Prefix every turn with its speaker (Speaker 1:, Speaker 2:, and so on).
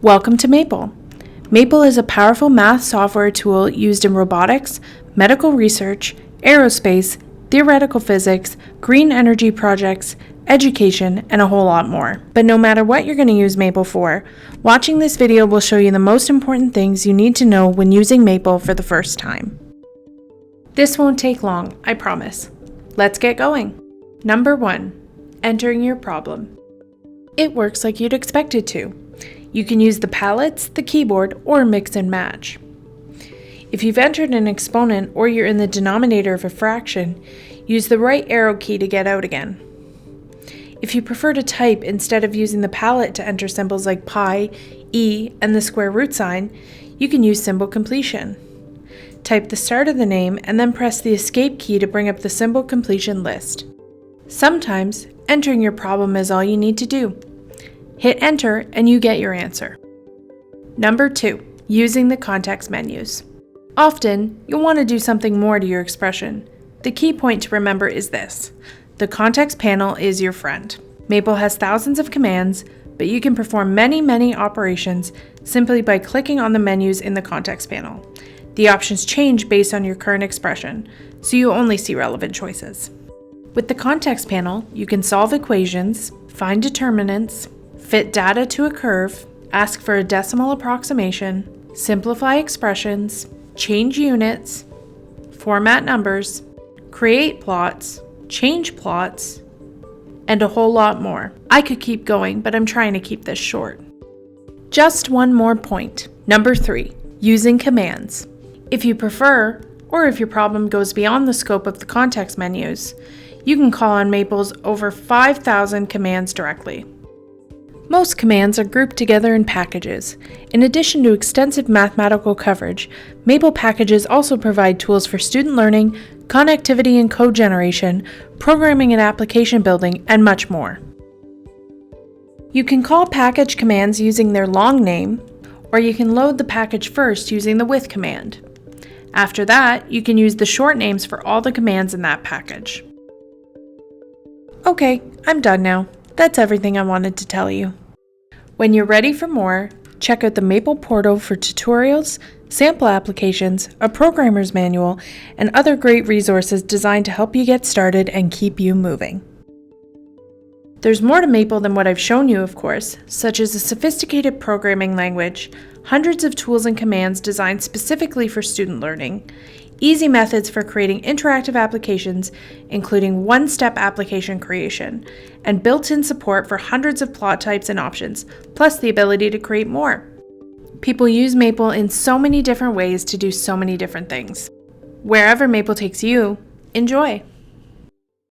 Speaker 1: Welcome to Maple. Maple is a powerful math software tool used in robotics, medical research, aerospace, theoretical physics, green energy projects, education, and a whole lot more. But no matter what you're going to use Maple for, watching this video will show you the most important things you need to know when using Maple for the first time. This won't take long, I promise. Let's get going. Number 1. Entering your problem. It works like you'd expect it to. You can use the palettes, the keyboard, or mix and match. If you've entered an exponent or you're in the denominator of a fraction, use the right arrow key to get out again. If you prefer to type instead of using the palette to enter symbols like pi, e, and the square root sign, you can use symbol completion. Type the start of the name and then press the escape key to bring up the symbol completion list. Sometimes, entering your problem is all you need to do. Hit enter and you get your answer. Number 2. Using the context menus. Often, you'll want to do something more to your expression. The key point to remember is this. The context panel is your friend. Maple has thousands of commands, but you can perform many operations simply by clicking on the menus in the context panel. The options change based on your current expression, so you only see relevant choices. With the context panel, you can solve equations, find determinants, fit data to a curve, ask for a decimal approximation, simplify expressions, change units, format numbers, create plots, change plots, and a whole lot more. I could keep going, but I'm trying to keep this short. Just one more point. Number 3, using commands. If you prefer, or if your problem goes beyond the scope of the context menus, you can call on Maple's over 5,000 commands directly. Most commands are grouped together in packages. In addition to extensive mathematical coverage, Maple packages also provide tools for student learning, connectivity and code generation, programming and application building, and much more. You can call package commands using their long name, or you can load the package first using the with command. After that, you can use the short names for all the commands in that package. Okay, I'm done now. That's everything I wanted to tell you. When you're ready for more, check out the Maple portal for tutorials, sample applications, a programmer's manual, and other great resources designed to help you get started and keep you moving. There's more to Maple than what I've shown you, of course, such as a sophisticated programming language, hundreds of tools and commands designed specifically for student learning, easy methods for creating interactive applications, including one-step application creation, and built-in support for hundreds of plot types and options, plus the ability to create more. People use Maple in so many different ways to do so many different things. Wherever Maple takes you, enjoy!